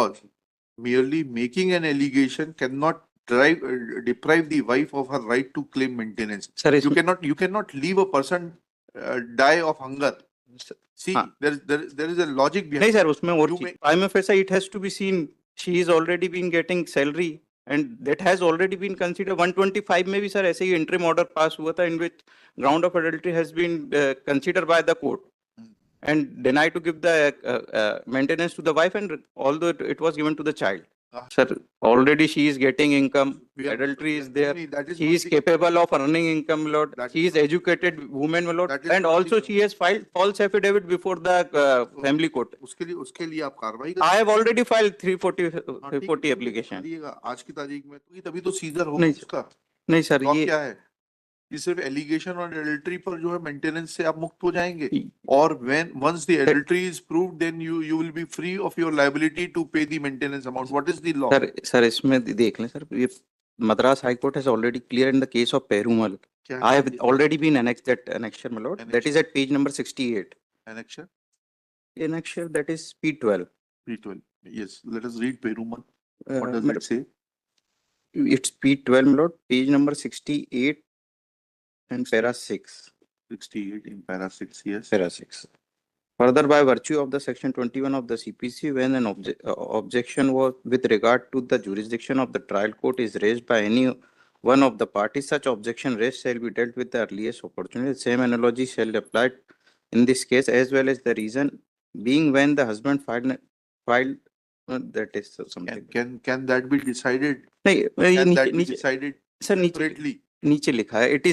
because merely making an allegation cannot deprive the wife of her right to claim maintenance. Sir You इसमें cannot leave a person die of hunger. See, हाँ, there is a logic नहीं behind. Sir उसमें और You चीज may- prima facie it has to be seen she is already been getting salary and that has already been considered 125 में भी sir ऐसे ही interim order पास हुआ था in which ground of adultery has been considered by the court and denied to give the maintenance to the wife and although it was given to the child. Sir, already she is getting income, We are- adultery is there, that is she not is the- capable of earning income, my lord, That she is educated woman, my lord, That is and not also the- she has filed false affidavit before the family court. उसके लिए आप कार्रवाई I have already filed 340 हाँ, ठीक है, 340 application. करिएगा आज की तारीख में तो तभी तो सीजर होगा नहीं, उसका। नहीं सर लॉ ये क्या है कि सिर्फ एलिगेशन और एडल्ट्री पर जो है मेंटेनेंस से आप मुक्त हो जाएंगे और when once the adultery is proved then you will be free of your liability to pay the maintenance amount. What is the law? Sir इसमें देख लें सर ये Madras High Court has already cleared in the case of Perumal. I have already been annexed that annexure, my lord. That is at page number 68. Annexure? Annexure that is P12. P12. Yes. Let us read Perumal. What does it say? It's P12, my lord. Page number 68 and para 6. 68 in para 6. Yes. Para 6. Further, by virtue of the section 21 of the CPC, when an objection was with regard to the jurisdiction of the trial court is raised by any one of the parties, such objection raised shall be dealt with the earliest opportunity. The same analogy shall apply in this case as well as the reason being when the husband filed that is something. Can that be decided? नहीं, Can that be decided separately? नीचे लिखा है it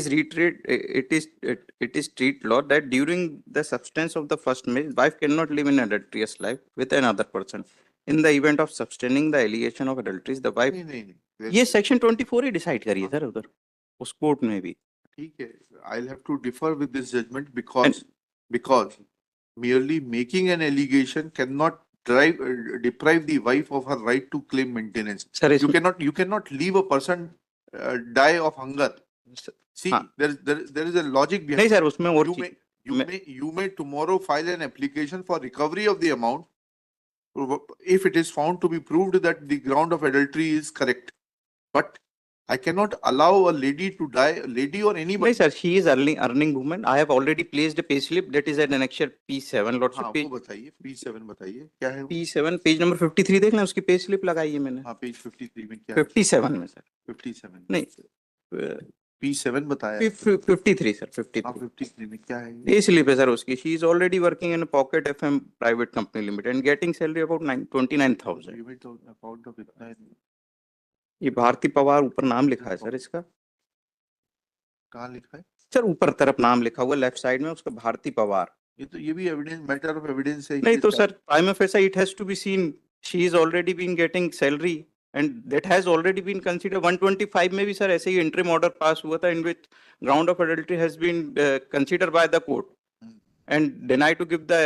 is street law that during the substance of the first marriage wife cannot live in adulterous life with another person in the event of sustaining the allegation of adultery the wife नहीं ये section 24 ही decide करी है sir उधर उस court में भी। ठीक है, I'll have to differ with this judgment because merely making an allegation cannot deprive the wife of her right to claim maintenance. Sir, you cannot leave a person die of hunger. See, there is a logic behind. नहीं sir उसमें और you may tomorrow file an application for recovery of the amount if it is found to be proved that the ground of adultery is correct. But I cannot allow a lady to die, a lady or anybody. नहीं sir, she is earning woman. I have already placed a pay slip that is at annexure P7 lord. हाँ, वो बताइए P7 बताइए क्या है? P7 page number 53 देख लें उसकी पे स्लिप लगाई है मैंने। हाँ पेज 53 में क्या? 57 में सर। 57 नहीं P7 बताया। 53 सर 53। हाँ 53 में क्या है? पे स्लिप है सर उसकी। She is already working in a Pocket FM private company limited and getting salary about 29,000। ये भारती पवार ऊपर नाम लिखा है सर इसका। कहाँ लिखा है? सर ऊपर तरफ नाम लिखा हुआ लेफ्ट साइड में उसका भारती पवार। ये भी एविडेंस मैटर ऑफ एविडेंस है। नहीं तो sir prima facie it has to be seen she is already been getting salary and that has already been considered 125 में भी सर ऐसे ही interim order पास हुआ था in which ground of adultery has been considered by the court and denied to give the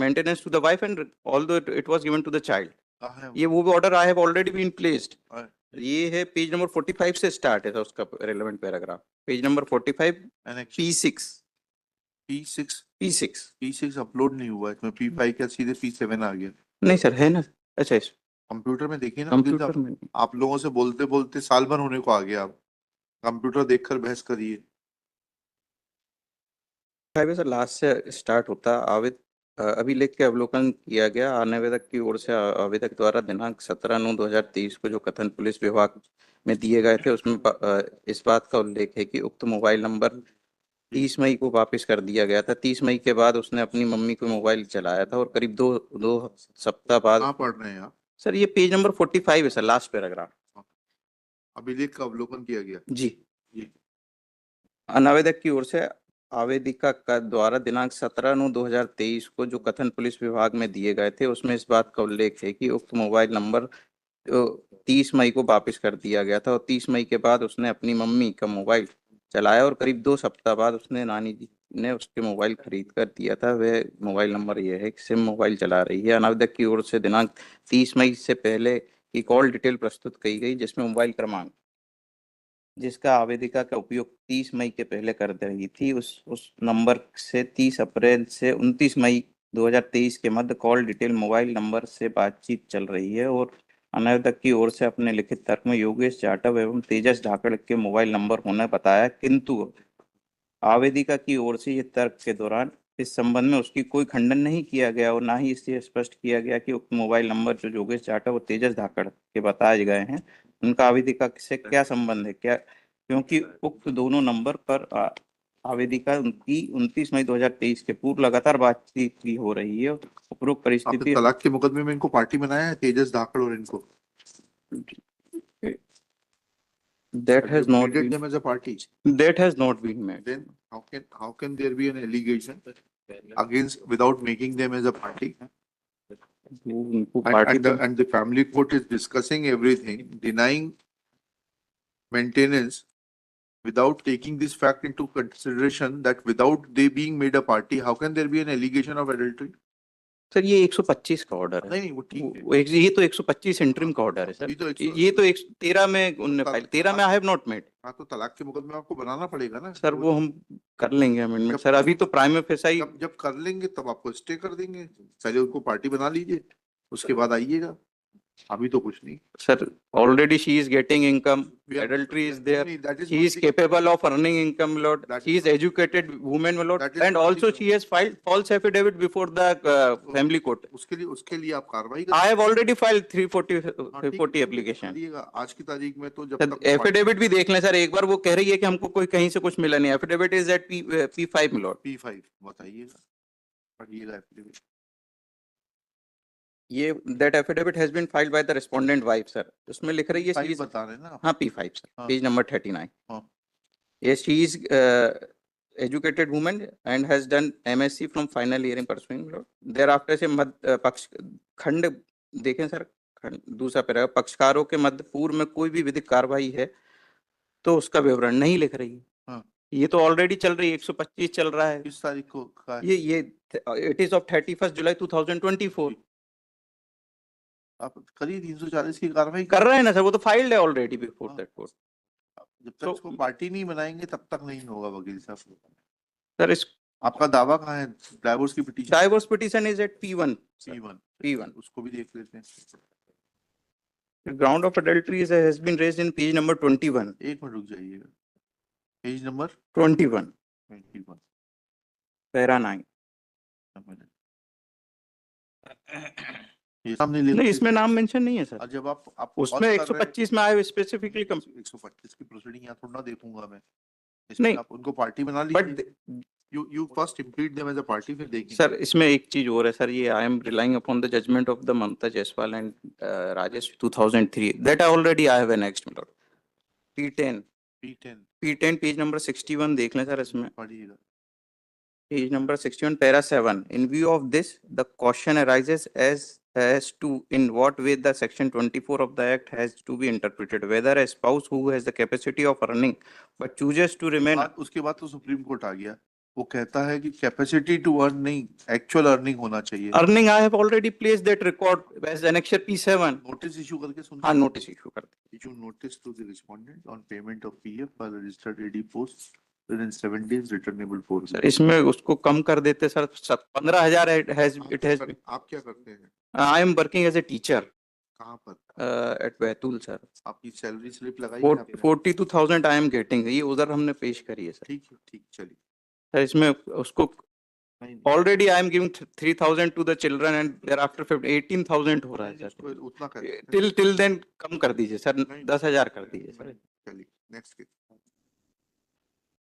maintenance to the wife and although it was given to the child. ये वो order I have already been placed. ये है page number 45 से start है उसका relevant paragraph. Page number 45 P6 upload नहीं हुआ इसमें। P5 क्या सीधे P7 आ गया? नहीं सर है ना। अच्छा इस कंप्यूटर में देखिए ना। कंप्यूटर में आप लोगों से बोलते बोलते साल भर होने को आ गया। आप कंप्यूटर देखकर बहस करिए। सर लास्ट से स्टार्ट होता आवेदक अभी लेख के अवलोकन किया गया आवेदक की ओर से आवेदक द्वारा दिनांक 17/9/2023 को जो कथन पुलिस विभाग में दिए गए थे उसमें इस बात का उल्लेख है कि उक्त मोबाइल नंबर 30 मई को वापस कर दिया गया था। 30 मई के बाद उसने अपनी मम्मी को मोबाइल चलाया था और करीब दो सप्ताह बाद। कहाँ पढ़ रहे हैं आप? सर ये पेज नंबर 45 है सर लास्ट पैराग्राफ। अभिलेख का अवलोकन किया गया जी। अनावेदक की ओर से आवेदिका का द्वारा दिनांक 17/9/2023 को जो कथन पुलिस विभाग में दिए गए थे उसमें इस बात का उल्लेख है कि उक्त मोबाइल नंबर 30 मई को वापस कर दिया गया था और 30 मई के बाद उसने अपनी मम्मी का मोबाइल चलाया और करीब 2 सप्ताह बाद उसने नानी जी ने उसके मोबाइल खरीद कर दिया था। वह मोबाइल नंबर यह है कि सिम मोबाइल चला रही है। अनावेदक की ओर से दिनांक 30 मई से पहले की कॉल डिटेल प्रस्तुत की गई जिसमें मोबाइल क्रमांक जिसका आवेदिका का उपयोग 30 मई के पहले कर रही थी उस नंबर से 30 अप्रैल से 29 मई 2023 के मध्य कॉल डिटेल मोबाइल नंबर से बातचीत चल रही है और अनावेदक की ओर से अपने लिखित तर्क में योगेश जाटव एवं तेजस धाकड़ के मोबाइल नंबर होने बताया, किंतु आवेदिका की ओर से ये तर्क के दौरान इस संबंध में उसकी कोई खंडन नहीं किया गया और ना ही इससे स्पष्ट किया गया कि उक्त मोबाइल नंबर जो योगेश जाटव और तेजस धाकड़ के बताए गए हैं उनका आवेदिका से क्या संबंध है, क्या, क्योंकि उक्त दोनों नंबर पर आवेदिका उनकी 29 मई 2023 के पूर्व लगातार बातचीत की हो रही है। उपरोक्त आपने परिस्थिति तलाक के मुकदमे में इनको पार्टी बनाया है, तेजस धाकड़ और इनको? that has not treated been them as a party. made. Then how can there be an allegation against without making them as a party? उनको And, party and the family court is discussing everything, denying maintenance without taking this fact into consideration that without they being made a party, how can there be an allegation of adultery? Sir ये 125 का order है। नहीं वो ठीक है। ये तो 125 interim का ऑर्डर है सर। ये तो 13 में उनने फाइल 13 में आई हैव नॉट मेड। हाँ तो तलाक के मुकदमे आपको बनाना पड़ेगा ना सर, वो हम कर लेंगे अमेंडमेंट सर, अभी तो प्राइम फेसाई जब कर लेंगे तब आपको स्टे कर देंगे, पहले उनको पार्टी बना लीजिए उसके बाद आइएगा, अभी तो कुछ नहीं sir. Already she is getting income, adultery is there, she is capable of earning income lot, she is educated women lot and also she has filed false affidavit before the family court. उसके लिए आप कार्रवाई I have already filed 340 application. आज की तारीख में तो जब तक एफिडेविट भी देख लें सर एक बार, वो कह रही है कि हमको कोई कहीं से कुछ मिला नहीं। Affidavit is eight P5 मिलोट। P5 बताइएगा, पढ़िएगा एफिडेविट। ये that affidavit has been filed by the respondent wife sir, उसमें लिख रही है P5 बता रहे हैं ना? हाँ P5 सर, हाँ। Page number 39। हाँ। Yes, she is educated woman and has done MSc from final year in pursuing law. Thereafter से मध्य पक्ष खंड देखें सर, खंड दूसरा पैराग्राफ, पक्षकारों के मध्य पूर्व में कोई भी विधिक कार्रवाई है तो उसका विवरण नहीं लिख रही है। हाँ। ये तो ऑलरेडी चल रही है, 125 चल रहा है। किस तारीख को का? ये इट इज ऑफ 31 जुलाई 2024। आप करिए 340 की कार्रवाई कर रहे हैं ना सर, वो तो फाइल्ड है ऑलरेडी बिफोर दैट कोर्ट। जब तक इसको पार्टी नहीं बनाएंगे तब तक नहीं होगा वकील साहब। सर इस आपका दावा कहाँ है? डाइवोर्स की petition? Divorce petition is at P1। P1 उसको भी देख लेते हैं। The ground of adultery has been raised in page number 21। एक मिनट रुक जाइएगा, पेज नंबर 21 पैरा 9। ये सामने ले नहीं, इसमें नाम मेंशन नहीं है सर। और जब आप उसमें 125 में आए स्पेसिफिकली 125 की प्रोसीडिंग यहाँ थोड़ा देखूंगा मैं। नहीं, आप उनको पार्टी बना लीजिए। You first impede them as a party, फिर देखेंगे। सर इसमें एक चीज और है सर, ये I am relying upon the judgment of the Mamta Jaiswal and Rajesh 2003 that already I have annexed मिलोट। P10 पेज नंबर 61 देख लें सर, इसमें पढ़िएगा। Page number 61 para 7। In view of this the question arises as to in what way the section 24 of the act has to be interpreted, whether a spouse who has the capacity of earning but chooses to remain। उसके बाद तो supreme court आ गया, वो कहता है कि capacity to earn नहीं, actual earning होना चाहिए। Earning I have already placed that record as annexure P7। Notice issue करके सुन। हाँ, नोटिस इशू कर दे। Issue notice to the respondent on payment of PF by the registered AD post within 7 days returnable for। Sir इसमें उसको कम कर देते sir, 15,000 has it has. आप क्या करते हैं? I am working as a teacher. कहाँ पर? At Betul sir. आपकी सैलरी स्लिप लगाई? 42,000 आई एम गेटिंग, ये उधर हमने पेश करी है सर। ठीक चलिए सर, इसमें उसको already I am giving 3,000 to the children and thereafter 18,000 हो रहा है सर। उतना कर टिल देन कम कर दीजिए सर, 10,000 कर दीजिए सर। चलिए नेक्स्ट